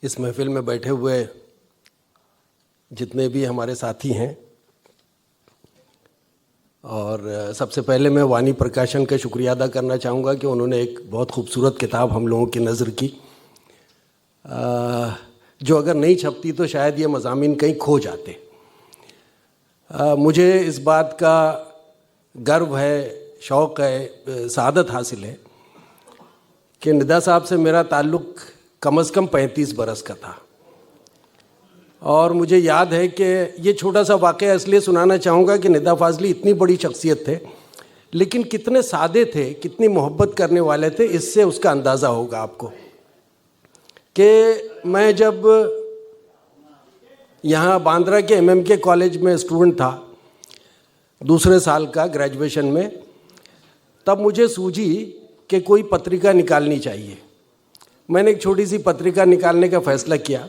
इस महफिल में बैठे हुए जितने भी हमारे साथी हैं, और सबसे पहले मैं वाणी प्रकाशन का शुक्रिया अदा करना चाहूँगा कि उन्होंने एक बहुत खूबसूरत किताब हम लोगों की नज़र की, जो अगर नहीं छपती तो शायद ये मज़ामीन कहीं खो जाते। मुझे इस बात का गर्व है, शौक़ है, सआदत हासिल है कि निदा साहब से मेरा ताल्लुक़ कम से कम 35 बरस का था। और मुझे याद है कि ये छोटा सा वाक़या इसलिए सुनाना चाहूँगा कि निदा फाज़ली इतनी बड़ी शख्सियत थे, लेकिन कितने सादे थे, कितनी मोहब्बत करने वाले थे, इससे उसका अंदाज़ा होगा आपको कि मैं जब यहाँ बांद्रा के MMK कॉलेज में स्टूडेंट था, दूसरे साल का ग्रेजुएशन में, तब मुझे सूझी कि कोई पत्रिका निकालनी चाहिए। मैंने एक छोटी सी पत्रिका निकालने का फ़ैसला किया।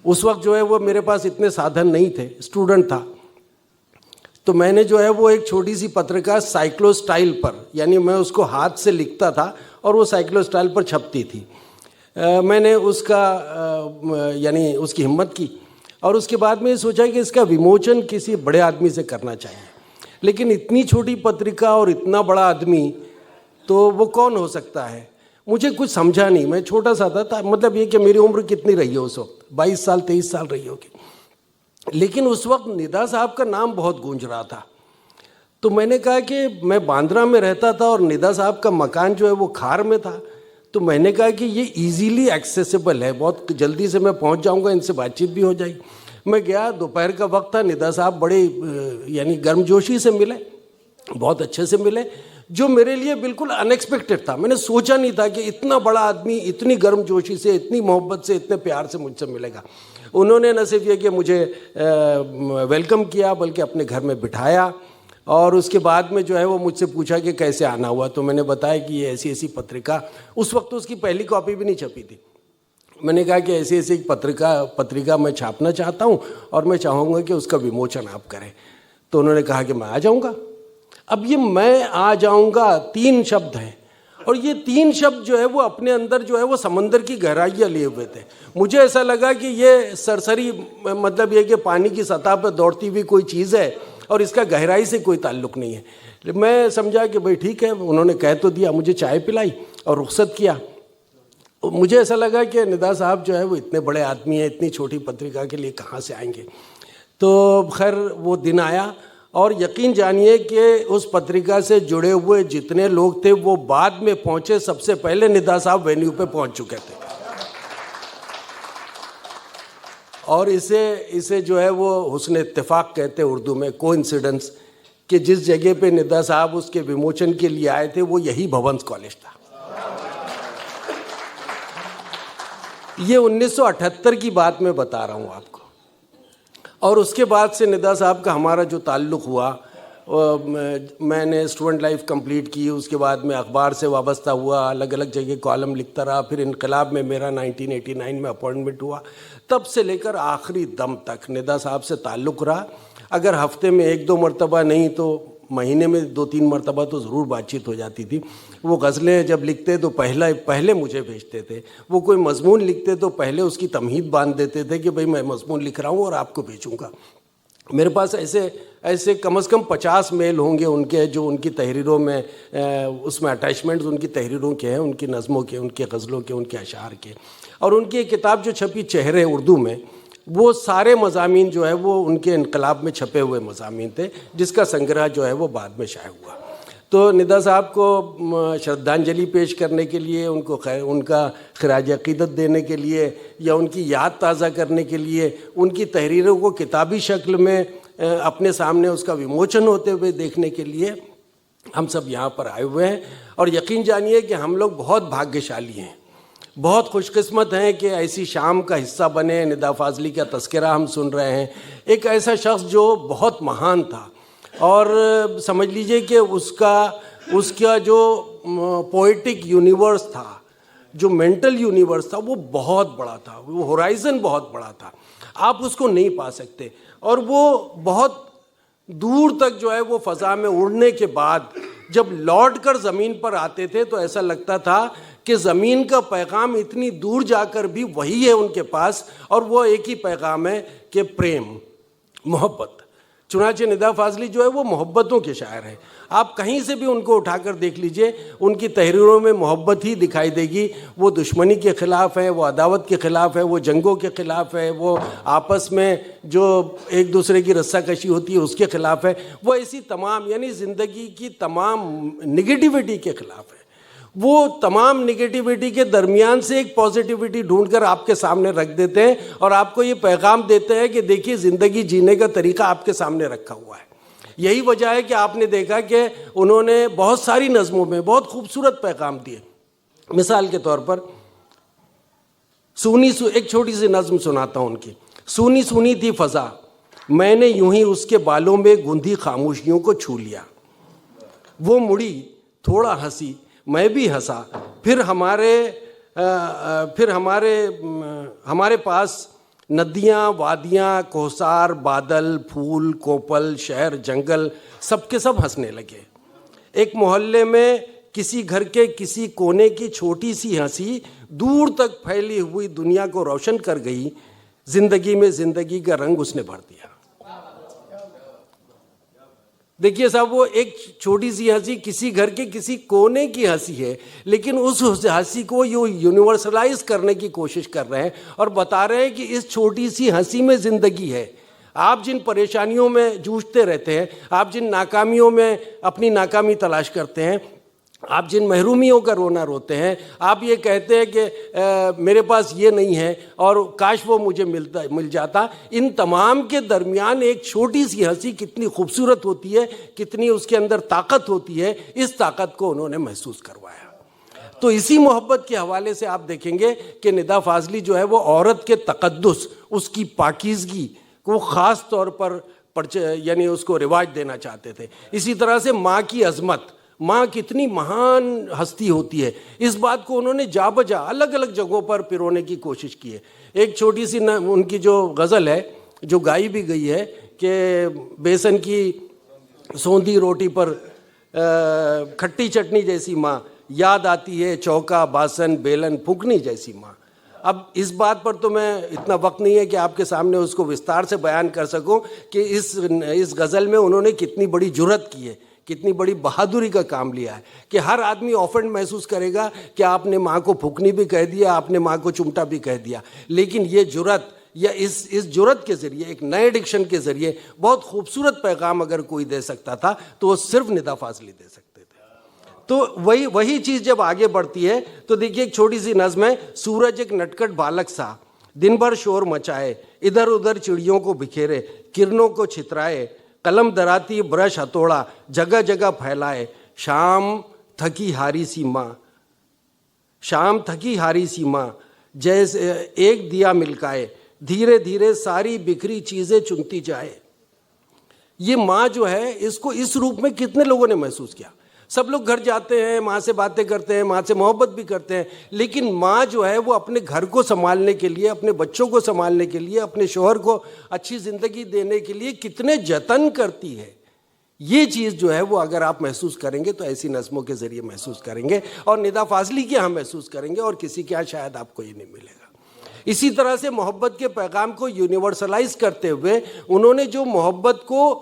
उस वक्त जो है वो मेरे पास इतने साधन नहीं थे, स्टूडेंट था, तो मैंने जो है वो एक छोटी सी पत्रिका साइक्लोस्टाइल पर, यानी मैं उसको हाथ से लिखता था और वो साइक्लोस्टाइल पर छपती थी। मैंने उसका यानी उसकी हिम्मत की और उसके बाद में सोचा कि इसका विमोचन किसी बड़े आदमी से करना चाहिए। लेकिन इतनी छोटी पत्रिका और इतना बड़ा आदमी, तो वो कौन हो सकता है? मुझे कुछ समझा नहीं, मैं छोटा सा था, मतलब ये कि मेरी उम्र कितनी रही है उस वक्त, 22 साल 23 साल रही होगी। लेकिन उस वक्त निदा साहब का नाम बहुत गूंज रहा था। तो मैंने कहा कि मैं बांद्रा में रहता था और निदा साहब का मकान जो है वो खार में था, तो मैंने कहा कि ये इजीली एक्सेसिबल है, बहुत जल्दी से मैं पहुंच जाऊंगा, इनसे बातचीत भी हो जाएगी। मैं गया, दोपहर का वक्त था, निदा साहब बड़े यानी गर्मजोशी से मिले, बहुत अच्छे से मिले, जो मेरे लिए बिल्कुल अनएक्सपेक्टेड था। मैंने सोचा नहीं था कि इतना बड़ा आदमी इतनी गर्मजोशी से, इतनी मोहब्बत से, इतने प्यार से मुझसे मिलेगा। उन्होंने न सिर्फ ये कि मुझे वेलकम किया, बल्कि अपने घर में बिठाया और उसके बाद में जो है वो मुझसे पूछा कि कैसे आना हुआ। तो मैंने बताया कि ये ऐसी ऐसी पत्रिका, उस वक्त तो उसकी पहली कॉपी भी नहीं छपी थी। मैंने कहा कि ऐसी ऐसी पत्रिका मैं छापना चाहता हूँ और मैं चाहूँगा कि उसका विमोचन आप करें। तो उन्होंने कहा कि मैं आ जाऊँगा। अब ये मैं आ जाऊँगा 3 शब्द हैं, और ये 3 शब्द जो है वो अपने अंदर जो है वो समंदर की गहराइयाँ लिए हुए थे। मुझे ऐसा लगा कि ये सरसरी, मतलब ये कि पानी की सतह पर दौड़ती हुई कोई चीज़ है और इसका गहराई से कोई ताल्लुक़ नहीं है। मैं समझा कि भाई ठीक है, उन्होंने कह तो दिया, मुझे चाय पिलाई और रुखसत किया। मुझे ऐसा लगा कि निदा साहब जो है वो इतने बड़े आदमी हैं, इतनी छोटी पत्रिका के लिए कहाँ से आएंगे। तो खैर वो दिन आया और यकीन जानिए कि उस पत्रिका से जुड़े हुए जितने लोग थे वो बाद में पहुँचे, सबसे पहले निदा साहब वेन्यू पे पहुँच चुके थे। और इसे जो है वो हुस्न इत्तेफाक कहते हैं उर्दू में, कोइंसिडेंस, कि जिस जगह पे निदा साहब उसके विमोचन के लिए आए थे वो यही भवंस कॉलेज था। ये 1978 की बात मैं बता रहा हूँ आपको। और उसके बाद से निदा साहब का हमारा जो ताल्लुक़ हुआ, मैंने स्टूडेंट लाइफ कंप्लीट की, उसके बाद में अखबार से वाबस्ता हुआ, अलग अलग जगह कॉलम लिखता रहा। फिर इनकलाब में मेरा 1989 में अपॉइंटमेंट हुआ। तब से लेकर आखिरी दम तक निदा साहब से ताल्लुक़ रहा। अगर हफ्ते में 1-2 मरतबा नहीं तो महीने में 2-3 मरतबा तो ज़रूर बातचीत हो जाती थी। वो गज़लें जब लिखते तो पहले मुझे भेजते थे। वो कोई मज़मून लिखते तो पहले उसकी तमहीद बांध देते थे कि भाई मैं मज़मून लिख रहा हूँ और आपको भेजूँगा। मेरे पास ऐसे कम से कम 50 मेल होंगे उनके, जो उनकी तहरीरों में उसमें अटैचमेंट्स उनकी तहरीरों के हैं, उनकी नज़मों के, उनके गज़लों के, उनके अशार के। और उनकी एक किताब जो छपी चेहरे उर्दू में, वो सारे मज़ामीन जो है वो उनके इनकलाब में छपे हुए मज़ामीन थे, जिसका संग्रह जो है वो बाद में शाये हुआ। तो निदा साहब को श्रद्धांजलि पेश करने के लिए, उनका खराज अक़ीदत देने के लिए या उनकी याद ताज़ा करने के लिए, उनकी तहरीरों को किताबी शक्ल में अपने सामने उसका विमोचन होते हुए देखने के लिए हम सब यहाँ पर आए हुए हैं। और यकीन जानिए कि हम लोग बहुत भाग्यशाली हैं, बहुत खुशकिस्मत हैं कि ऐसी शाम का हिस्सा बने। निदा फाज़ली का तज़किरा हम सुन रहे हैं, एक ऐसा शख्स जो बहुत महान था, और समझ लीजिए कि उसका जो पोइटिक यूनिवर्स था, जो मेंटल यूनिवर्स था, वो बहुत बड़ा था, वो होराइज़न बहुत बड़ा था, आप उसको नहीं पा सकते। और वो बहुत दूर तक जो है वो फ़ज़ा में उड़ने के बाद जब लौट कर ज़मीन पर आते थे तो ऐसा लगता था कि ज़मीन का पैगाम इतनी दूर जाकर भी वही है उनके पास, और वो एक ही पैगाम है कि प्रेम, मोहब्बत। चुनाचे निदा फाजली जो है वो मोहब्बतों के शायर हैं। आप कहीं से भी उनको उठाकर देख लीजिए, उनकी तहरीरों में मोहब्बत ही दिखाई देगी। वो दुश्मनी के ख़िलाफ़ है, वो अदावत के ख़िलाफ़ है, वो जंगों के ख़िलाफ़ है, वो आपस में जो एक दूसरे की रस्साकशी होती है उसके ख़िलाफ़ है, वो ऐसी तमाम यानी ज़िंदगी की तमाम निगेटिविटी के ख़िलाफ़ है। वो तमाम निगेटिविटी के दरमियान से एक पॉजिटिविटी ढूंढकर आपके सामने रख देते हैं और आपको ये पैगाम देते हैं कि देखिए ज़िंदगी जीने का तरीका आपके सामने रखा हुआ है। यही वजह है कि आपने देखा कि उन्होंने बहुत सारी नज़मों में बहुत खूबसूरत पैगाम दिए। मिसाल के तौर पर एक छोटी सी नज़म सुनाता हूँ उनकी। सूनी सूनी थी फ़ज़ा, मैंने यूं ही उसके बालों में गूंधी खामोशियों को छू लिया। वो मुड़ी थोड़ा हंसी, मैं भी हंसा, फिर हमारे पास नदियाँ, वादियाँ, कोहसार, बादल, फूल, कोपल, शहर, जंगल, सब के सब हंसने लगे। एक मोहल्ले में किसी घर के किसी कोने की छोटी सी हंसी दूर तक फैली हुई दुनिया को रोशन कर गई। जिंदगी में जिंदगी का रंग उसने भर दिया। देखिए साहब, वो एक छोटी सी हंसी किसी घर के किसी कोने की हंसी है, लेकिन उस हंसी को यूनिवर्सलाइज करने की कोशिश कर रहे हैं और बता रहे हैं कि इस छोटी सी हंसी में ज़िंदगी है। आप जिन परेशानियों में जूझते रहते हैं, आप जिन नाकामियों में अपनी नाकामी तलाश करते हैं, आप जिन महरूमियों का रोना रोते हैं, आप ये कहते हैं कि मेरे पास ये नहीं है और काश वो मुझे मिल जाता, इन तमाम के दरमियान एक छोटी सी हंसी कितनी खूबसूरत होती है, कितनी उसके अंदर ताकत होती है, इस ताकत को उन्होंने महसूस करवाया। तो इसी मोहब्बत के हवाले से आप देखेंगे कि निदा फाजली जो है वो औरत के तकद्दुस, उसकी पाकीज़गी को ख़ास तौर पर यानी उसको रिवाज देना चाहते थे। इसी तरह से माँ की अज़मत, माँ कितनी महान हस्ती होती है, इस बात को उन्होंने जा बजा अलग अलग जगहों पर पिरोने की कोशिश की है। एक छोटी सी उनकी जो गज़ल है जो गाई भी गई है कि बेसन की सौंधी रोटी पर खट्टी चटनी जैसी माँ, याद आती है चौका बासन बेलन फूकनी जैसी माँ। अब इस बात पर तो मैं इतना वक्त नहीं है कि आपके सामने उसको विस्तार से बयान कर सकूं कि इस गज़ल में उन्होंने कितनी बड़ी जुर्रत की है, कितनी बड़ी बहादुरी का काम लिया है कि हर आदमी ऑफेंड महसूस करेगा कि आपने माँ को फूकनी भी कह दिया, आपने माँ को चिमटा भी कह दिया। लेकिन ये जुर्रत या इस जुर्रत के ज़रिए, एक नए डिक्शन के ज़रिए बहुत खूबसूरत पैगाम अगर कोई दे सकता था तो वो सिर्फ निदा फाजली दे सकते थे। तो वही चीज़ जब आगे बढ़ती है तो देखिए एक छोटी सी नज़्म है। सूरज एक नटखट बालक सा दिन भर शोर मचाए, इधर उधर चिड़ियों को बिखेरे, किरणों को छितराए, कलम दराती ब्रश हथौड़ा जगह जगह फैलाए, शाम थकी हारी सी माँ, शाम थकी हारी सी माँ, जैसे एक दिया मिलकाए, धीरे धीरे सारी बिखरी चीज़ें चुनती जाए। ये माँ जो है इसको इस रूप में कितने लोगों ने महसूस किया। सब लोग घर जाते हैं, माँ से बातें करते हैं, माँ से मोहब्बत भी करते हैं, लेकिन माँ जो है वो अपने घर को संभालने के लिए, अपने बच्चों को संभालने के लिए, अपने शौहर को अच्छी ज़िंदगी देने के लिए कितने जतन करती है। ये चीज़ जो है वो अगर आप महसूस करेंगे तो ऐसी नज़मों के ज़रिए महसूस करेंगे और निदा फाजली के यहाँ महसूस करेंगे और किसी के यहाँ शायद आपको ये नहीं मिलेगा। इसी तरह से मोहब्बत के पैगाम को यूनिवर्सलाइज करते हुए उन्होंने जो मोहब्बत को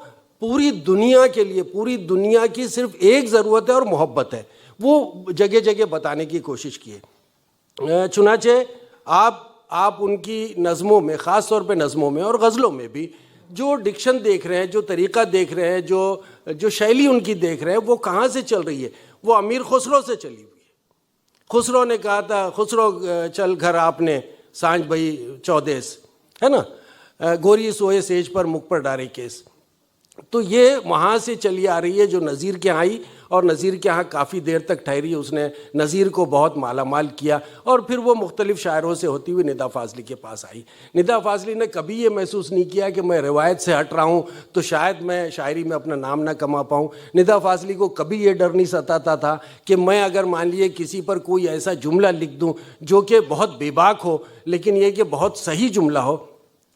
पूरी दुनिया के लिए, पूरी दुनिया की सिर्फ एक ज़रूरत है और मोहब्बत है, वो जगह जगह बताने की कोशिश की है। चुनाचे आप उनकी नज़मों में, ख़ास तौर पे नज़मों में और गज़लों में भी जो डिक्शन देख रहे हैं, जो तरीक़ा देख रहे हैं, जो शैली उनकी देख रहे हैं, वो कहाँ से चल रही है? वो अमीर खुसरो से चली हुई है। खुसरो ने कहा था, खुसरो चल घर आपने सांझ भई चौदेस, है ना, गोरी सोए सेज पर मुख पर डारे केस। तो ये वहाँ से चली आ रही है जो नज़ीर के यहाँ आई और नज़ीर के यहाँ काफ़ी देर तक ठहरी। उसने नज़ीर को बहुत मालामाल किया और फिर वो मुख्तलिफ़ शायरों से होती हुई निदा फाजली के पास आई। निदा फाजली ने कभी ये महसूस नहीं किया कि मैं रिवायत से हट रहा हूँ तो शायद मैं शायरी में अपना नाम ना कमा पाऊँ। निदा फाजली को कभी ये डर नहीं सताता था कि मैं अगर मान लिए किसी पर कोई ऐसा जुमला लिख दूँ जो कि बहुत बेबाक हो, लेकिन ये कि बहुत सही जुमला हो,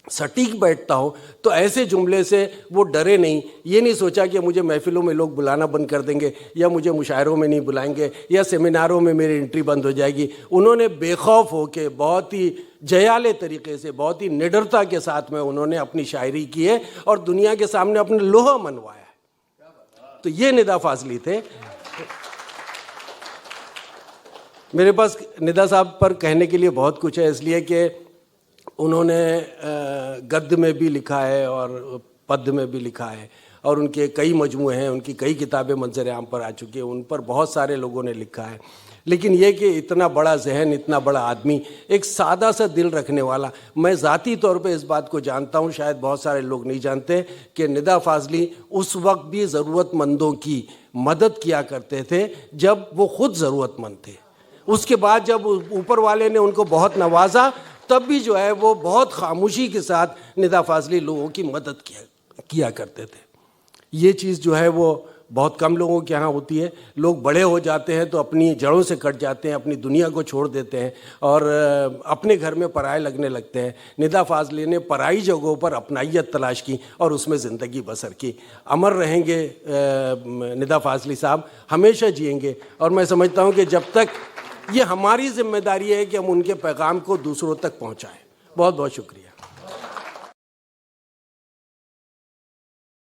सटीक बैठता हो तो ऐसे जुमले से वो डरे नहीं, ये नहीं सोचा कि मुझे महफिलों में लोग बुलाना बंद कर देंगे या मुझे मुशायरों में नहीं बुलाएंगे या सेमिनारों में मेरी एंट्री बंद हो जाएगी। उन्होंने बेखौफ होकर बहुत ही जयाले तरीके से, बहुत ही निडरता के साथ में उन्होंने अपनी शायरी की है और दुनिया के सामने अपने लोहा मनवाया है। तो ये निदा फाजली थे। मेरे पास निदा साहब पर कहने के लिए बहुत कुछ है, इसलिए कि उन्होंने गद्य में भी लिखा है और पद्य में भी लिखा है और उनके कई मजमूए हैं, उनकी कई किताबें मंजर आम पर आ चुकी हैं, उन पर बहुत सारे लोगों ने लिखा है। लेकिन ये कि इतना बड़ा जहन, इतना बड़ा आदमी, एक सादा सा दिल रखने वाला, मैं ज़ाती तौर पे इस बात को जानता हूँ, शायद बहुत सारे लोग नहीं जानते कि निदा फाजली उस वक्त भी ज़रूरतमंदों की मदद किया करते थे जब वो ख़ुद ज़रूरतमंद थे। उसके बाद जब ऊपर वाले ने उनको बहुत नवाजा, तब भी जो है वो बहुत खामोशी के साथ निदा फाजली लोगों की मदद किया करते थे। ये चीज़ जो है वो बहुत कम लोगों के यहाँ होती है। लोग बड़े हो जाते हैं तो अपनी जड़ों से कट जाते हैं, अपनी दुनिया को छोड़ देते हैं और अपने घर में पराये लगने लगते हैं। निदा फाजली ने पराई जगहों पर अपनाइयत तलाश की और उसमें ज़िंदगी बसर की। अमर रहेंगे निदा फाजली साहब, हमेशा जिएंगे। और मैं समझता हूँ कि जब तक, ये हमारी जिम्मेदारी है कि हम उनके पैगाम को दूसरों तक पहुँचाएँ। बहुत बहुत शुक्रिया।